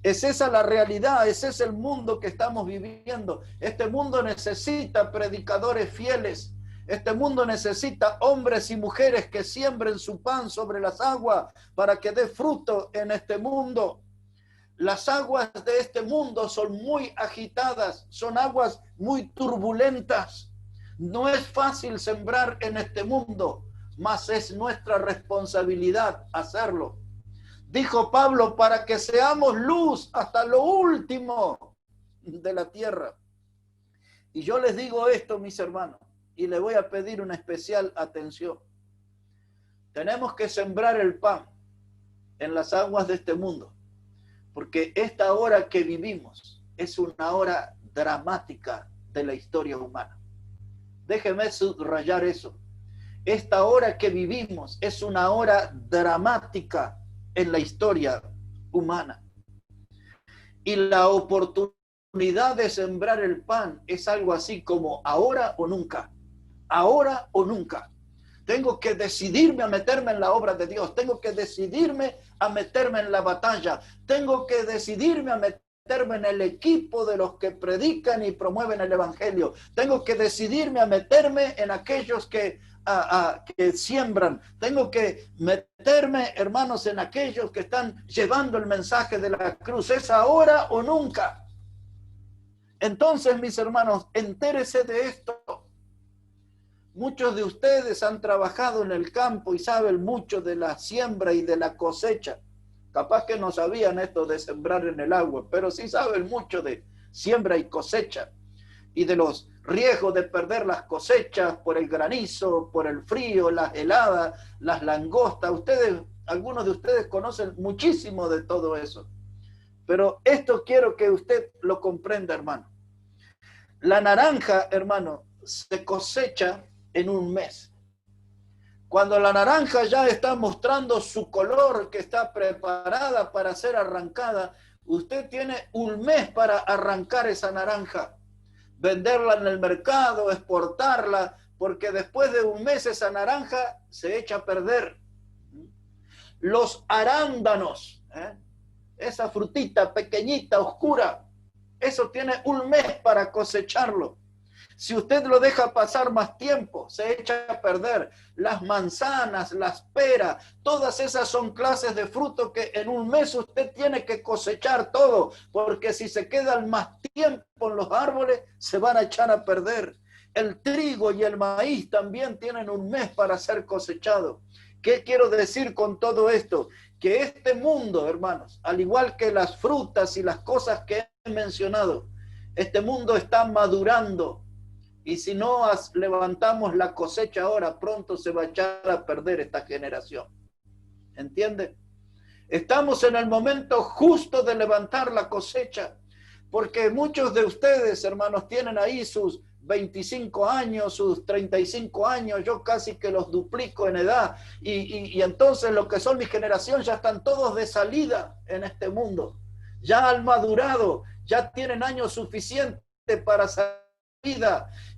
Es esa la realidad, ese es el mundo que estamos viviendo. Este mundo necesita predicadores fieles. Este mundo necesita hombres y mujeres que siembren su pan sobre las aguas para que dé fruto en este mundo. Las aguas de este mundo son muy agitadas, son aguas muy turbulentas. No es fácil sembrar en este mundo, mas es nuestra responsabilidad hacerlo. Dijo Pablo, para que seamos luz hasta lo último de la tierra. Y yo les digo esto, mis hermanos, y les voy a pedir una especial atención. Tenemos que sembrar el pan en las aguas de este mundo, porque esta hora que vivimos es una hora dramática de la historia humana. Déjeme subrayar eso. Esta hora que vivimos es una hora dramática en la historia humana. Y la oportunidad de sembrar el pan es algo así como ahora o nunca. Ahora o nunca. Tengo que decidirme a meterme en la obra de Dios. Tengo que decidirme a meterme en la batalla. Tengo que decidirme a meterme en el equipo de los que predican y promueven el evangelio. Tengo que decidirme a meterme en aquellos que siembran. Tengo que meterme, hermanos, en aquellos que están llevando el mensaje de la cruz. Es ahora o nunca. Entonces, mis hermanos, entérese de esto. Muchos de ustedes han trabajado en el campo y saben mucho de la siembra y de la cosecha. Capaz que no sabían esto de sembrar en el agua, pero sí saben mucho de siembra y cosecha y de los riesgos de perder las cosechas por el granizo, por el frío, las heladas, las langostas. Algunos de ustedes conocen muchísimo de todo eso. Pero esto quiero que usted lo comprenda, hermano. La naranja, hermano, se cosecha en un mes. Cuando la naranja ya está mostrando su color, que está preparada para ser arrancada, usted tiene un mes para arrancar esa naranja, venderla en el mercado, exportarla, porque después de un mes esa naranja se echa a perder. Los arándanos, esa frutita pequeñita, oscura, eso tiene un mes para cosecharlo. Si usted lo deja pasar más tiempo, se echa a perder. Las manzanas, las peras, todas esas son clases de fruto que en un mes usted tiene que cosechar todo, porque si se quedan más tiempo en los árboles, se van a echar a perder. El trigo y el maíz también tienen un mes para ser cosechados. ¿Qué quiero decir con todo esto? Que este mundo, hermanos, al igual que las frutas y las cosas que he mencionado, este mundo está madurando. Y si no levantamos la cosecha ahora, pronto se va a echar a perder esta generación. ¿Entiende? Estamos en el momento justo de levantar la cosecha, porque muchos de ustedes, hermanos, tienen ahí sus 25 años, sus 35 años, yo casi que los duplico en edad, y entonces lo que son mi generación ya están todos de salida en este mundo, ya han madurado, ya tienen años suficientes para salida,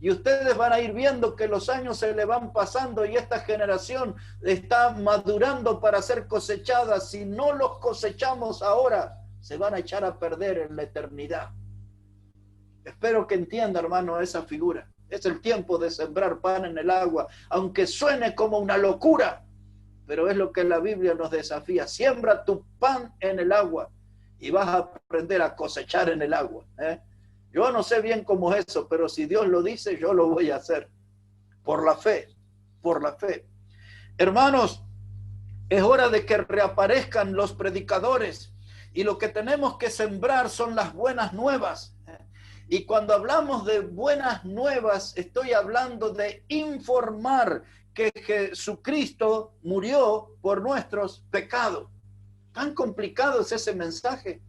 y ustedes van a ir viendo que los años se le van pasando y esta generación está madurando para ser cosechada. Si no los cosechamos ahora, se van a echar a perder en la eternidad. Espero que entienda, hermano, esa figura. Es el tiempo de sembrar pan en el agua, aunque suene como una locura, pero es lo que la Biblia nos desafía. Siembra tu pan en el agua y vas a aprender a cosechar en el agua, ¿eh? Yo no sé bien cómo es eso, pero si Dios lo dice, yo lo voy a hacer. Por la fe, por la fe. Hermanos, es hora de que reaparezcan los predicadores y lo que tenemos que sembrar son las buenas nuevas. Y cuando hablamos de buenas nuevas, estoy hablando de informar que Jesucristo murió por nuestros pecados. ¿Tan complicado es ese mensaje?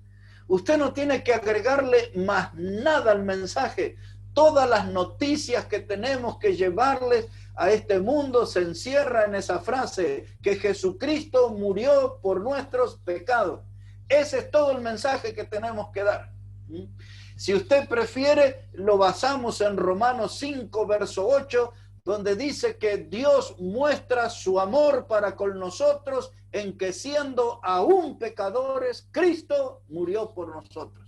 Usted no tiene que agregarle más nada al mensaje. Todas las noticias que tenemos que llevarles a este mundo se encierra en esa frase, que Jesucristo murió por nuestros pecados. Ese es todo el mensaje que tenemos que dar. Si usted prefiere, lo basamos en Romanos 5, verso 8, donde dice que Dios muestra su amor para con nosotros en que siendo aún pecadores, Cristo murió por nosotros.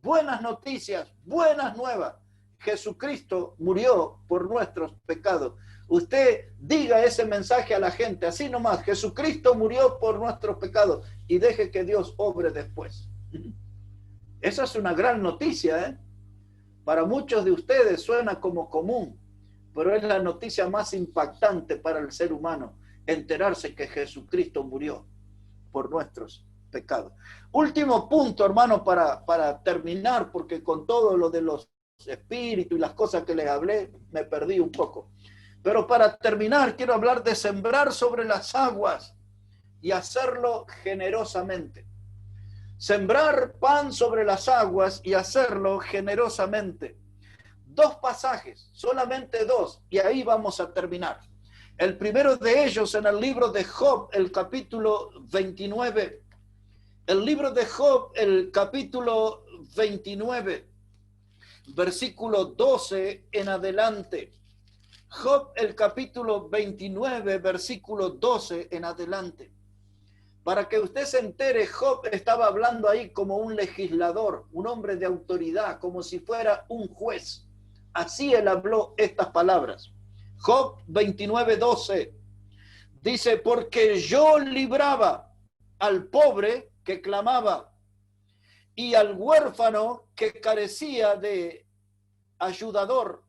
Buenas noticias, buenas nuevas. Jesucristo murió por nuestros pecados. Usted diga ese mensaje a la gente, así nomás, Jesucristo murió por nuestros pecados y deje que Dios obre después. Esa es una gran noticia, ¿eh? Para muchos de ustedes suena como común, pero es la noticia más impactante para el ser humano, enterarse que Jesucristo murió por nuestros pecados. Último punto, hermano, para terminar, porque con todo lo de los espíritus y las cosas que les hablé, me perdí un poco. Pero para terminar, quiero hablar de sembrar sobre las aguas y hacerlo generosamente. Sembrar pan sobre las aguas y hacerlo generosamente. Dos pasajes, solamente dos, y ahí vamos a terminar. El primero de ellos en el libro de Job, el capítulo 29. El libro de Job, el capítulo 29, versículo 12 en adelante. Job, el capítulo 29, versículo 12 en adelante. Para que usted se entere, Job estaba hablando ahí como un legislador, un hombre de autoridad, como si fuera un juez. Así él habló estas palabras. Job 29:12 dice, porque yo libraba al pobre que clamaba y al huérfano que carecía de ayudador.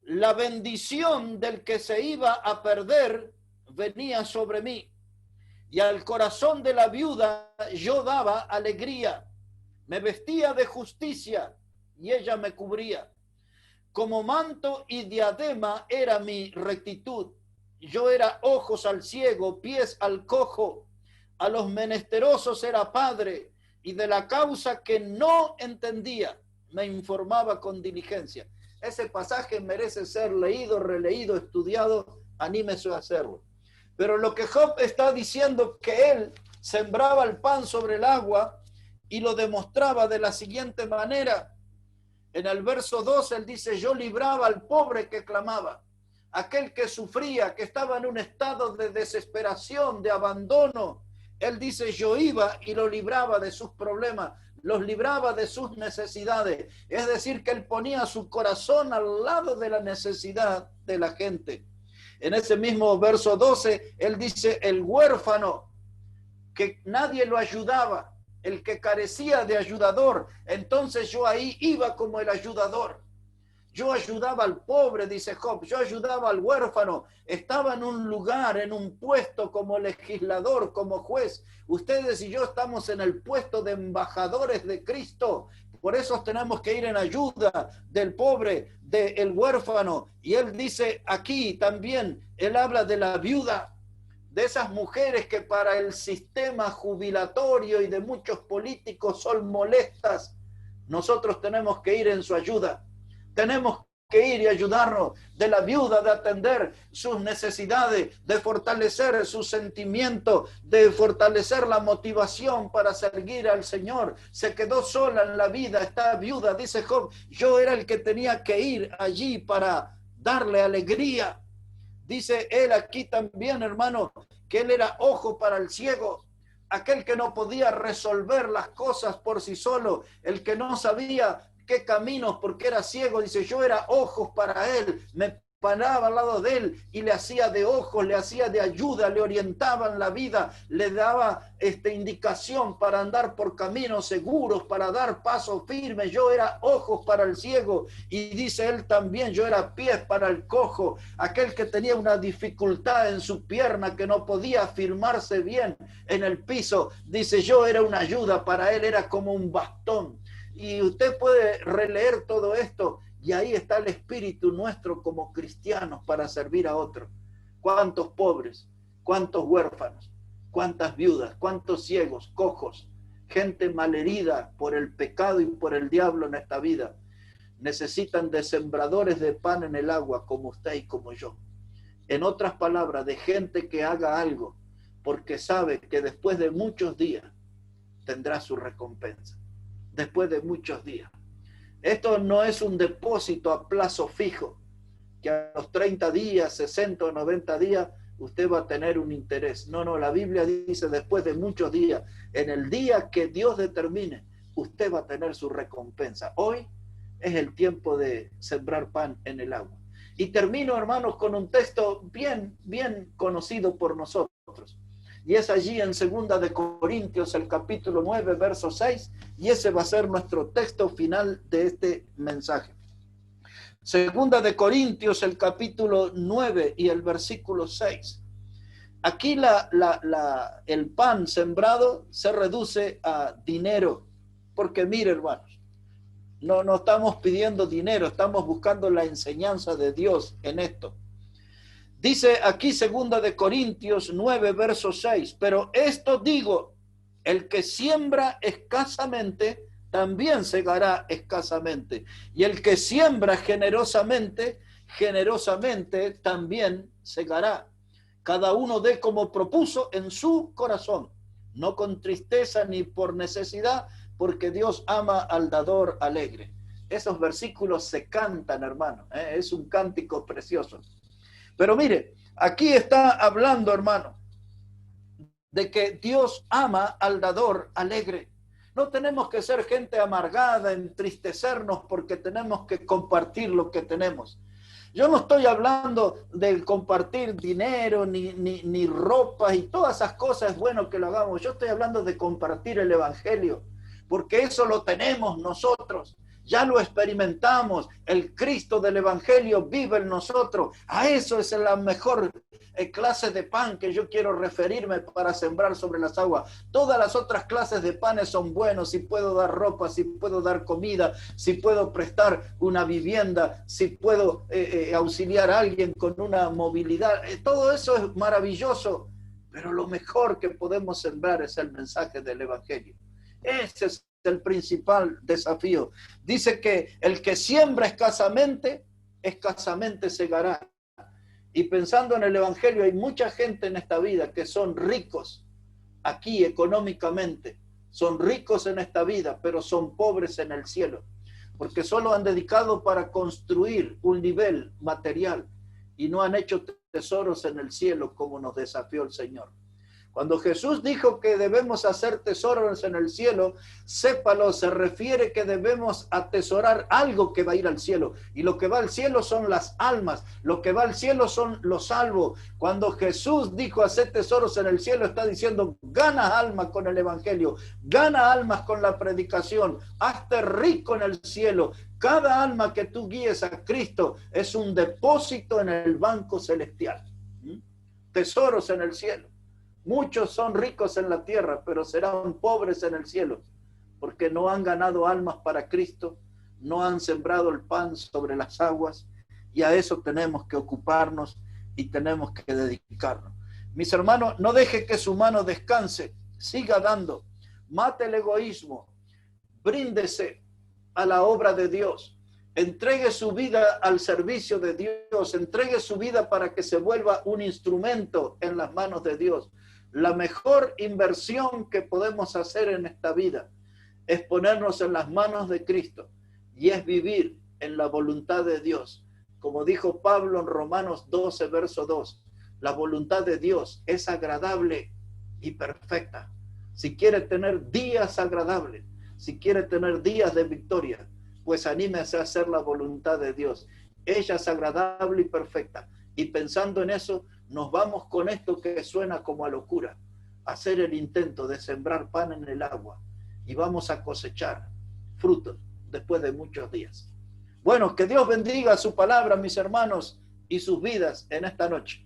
La bendición del que se iba a perder venía sobre mí. Y al corazón de la viuda yo daba alegría. Me vestía de justicia y ella me cubría. Como manto y diadema era mi rectitud. Yo era ojos al ciego, pies al cojo. A los menesterosos era padre, y de la causa que no entendía me informaba con diligencia. Ese pasaje merece ser leído, releído, estudiado. Anímese a hacerlo. Pero lo que Job está diciendo, que él sembraba el pan sobre el agua y lo demostraba de la siguiente manera. En el verso 2 él dice, yo libraba al pobre que clamaba, aquel que sufría, que estaba en un estado de desesperación, de abandono. Él dice, yo iba y lo libraba de sus problemas, los libraba de sus necesidades. Es decir, que él ponía su corazón al lado de la necesidad de la gente. En ese mismo verso 12, él dice, el huérfano, que nadie lo ayudaba, el que carecía de ayudador, entonces yo ahí iba como el ayudador. Yo ayudaba al pobre, dice Job, yo ayudaba al huérfano, estaba en un lugar, en un puesto como legislador, como juez. Ustedes y yo estamos en el puesto de embajadores de Cristo, Por eso tenemos que ir en ayuda del pobre, del huérfano. Y él dice aquí también, él habla de la viuda, de esas mujeres que para el sistema jubilatorio y de muchos políticos son molestas. Nosotros tenemos que ir en su ayuda. Tenemos que ir y ayudarnos de la viuda, de atender sus necesidades, de fortalecer su sentimiento, de fortalecer la motivación para seguir al Señor. Se quedó sola en la vida, está viuda, dice Job, yo era el que tenía que ir allí para darle alegría. Dice él aquí también, hermano, que él era ojo para el ciego, aquel que no podía resolver las cosas por sí solo, el que no sabía qué caminos porque era ciego. Dice, yo era ojos para él, me paraba al lado de él y le hacía de ojos, le hacía de ayuda, le orientaba en la vida, le daba indicación para andar por caminos seguros, para dar pasos firmes. Yo era ojos para el ciego, y dice él también, yo era pies para el cojo, aquel que tenía una dificultad en su pierna, que no podía firmarse bien en el piso. Dice, yo era una ayuda para él, era como un bastón. Y usted puede releer todo esto, y ahí está el espíritu nuestro como cristianos para servir a otros. ¿Cuántos pobres? ¿Cuántos huérfanos? ¿Cuántas viudas? ¿Cuántos ciegos, cojos? Gente malherida por el pecado y por el diablo en esta vida. Necesitan de sembradores de pan en el agua como usted y como yo. En otras palabras, de gente que haga algo, porque sabe que después de muchos días tendrá su recompensa. Después de muchos días. Esto no es un depósito a plazo fijo, que a los 30 días, 60 o 90 días, usted va a tener un interés. No, no, la Biblia dice después de muchos días, en el día que Dios determine, usted va a tener su recompensa. Hoy es el tiempo de sembrar pan en el agua. Y termino, hermanos, con un texto bien conocido por nosotros. Y es allí en 2 de Corintios, el capítulo 9, verso 6, y ese va a ser nuestro texto final de este mensaje. 2 de Corintios, el capítulo 9 y el versículo 6. Aquí el pan sembrado se reduce a dinero, porque mire, hermanos, no estamos pidiendo dinero, estamos buscando la enseñanza de Dios en esto. Dice aquí 2 de Corintios 9, verso 6, pero esto digo, el que siembra escasamente, también segará escasamente. Y el que siembra generosamente, generosamente también segará. Cada uno dé como propuso en su corazón, no con tristeza ni por necesidad, porque Dios ama al dador alegre. Esos versículos se cantan, hermano, es un cántico precioso. Pero mire, aquí está hablando, hermano, de que Dios ama al dador alegre. No tenemos que ser gente amargada, entristecernos porque tenemos que compartir lo que tenemos. Yo no estoy hablando de compartir dinero, ni ropa y todas esas cosas, es bueno que lo hagamos. Yo estoy hablando de compartir el evangelio, porque eso lo tenemos nosotros. Ya lo experimentamos, el Cristo del Evangelio vive en nosotros. A eso es la mejor clase de pan que yo quiero referirme para sembrar sobre las aguas. Todas las otras clases de panes son buenos, si puedo dar ropa, si puedo dar comida, si puedo prestar una vivienda, si puedo auxiliar a alguien con una movilidad. Todo eso es maravilloso, pero lo mejor que podemos sembrar es el mensaje del Evangelio. Ese es el principal desafío. Dice que el que siembra escasamente, escasamente segará. Y pensando en el Evangelio, hay mucha gente en esta vida que son ricos aquí económicamente, son ricos en esta vida, pero son pobres en el cielo, porque solo han dedicado para construir un nivel material y no han hecho tesoros en el cielo como nos desafió el Señor. Cuando Jesús dijo que debemos hacer tesoros en el cielo, sépalo, se refiere que debemos atesorar algo que va a ir al cielo. Y lo que va al cielo son las almas, lo que va al cielo son los salvos. Cuando Jesús dijo hacer tesoros en el cielo, está diciendo, gana almas con el evangelio, gana almas con la predicación, hazte rico en el cielo. Cada alma que tú guíes a Cristo es un depósito en el banco celestial. Tesoros en el cielo. Muchos son ricos en la tierra, pero serán pobres en el cielo. porque no han ganado almas para Cristo, no han sembrado el pan sobre las aguas, y a eso tenemos que ocuparnos y tenemos que dedicarnos. Mis hermanos, no deje que su mano descanse, siga dando, mate el egoísmo, bríndese a la obra de Dios, entregue su vida al servicio de Dios, entregue su vida para que se vuelva un instrumento en las manos de Dios. La mejor inversión que podemos hacer en esta vida es ponernos en las manos de Cristo y es vivir en la voluntad de Dios. Como dijo Pablo en Romanos 12, verso 2, la voluntad de Dios es agradable y perfecta. Si quiere tener días agradables, si quiere tener días de victoria, pues anímese a hacer la voluntad de Dios. Ella es agradable y perfecta. Y pensando en eso, nos vamos con esto que suena como a locura, hacer el intento de sembrar pan en el agua y vamos a cosechar frutos después de muchos días. Bueno, que Dios bendiga su palabra, mis hermanos, y sus vidas en esta noche.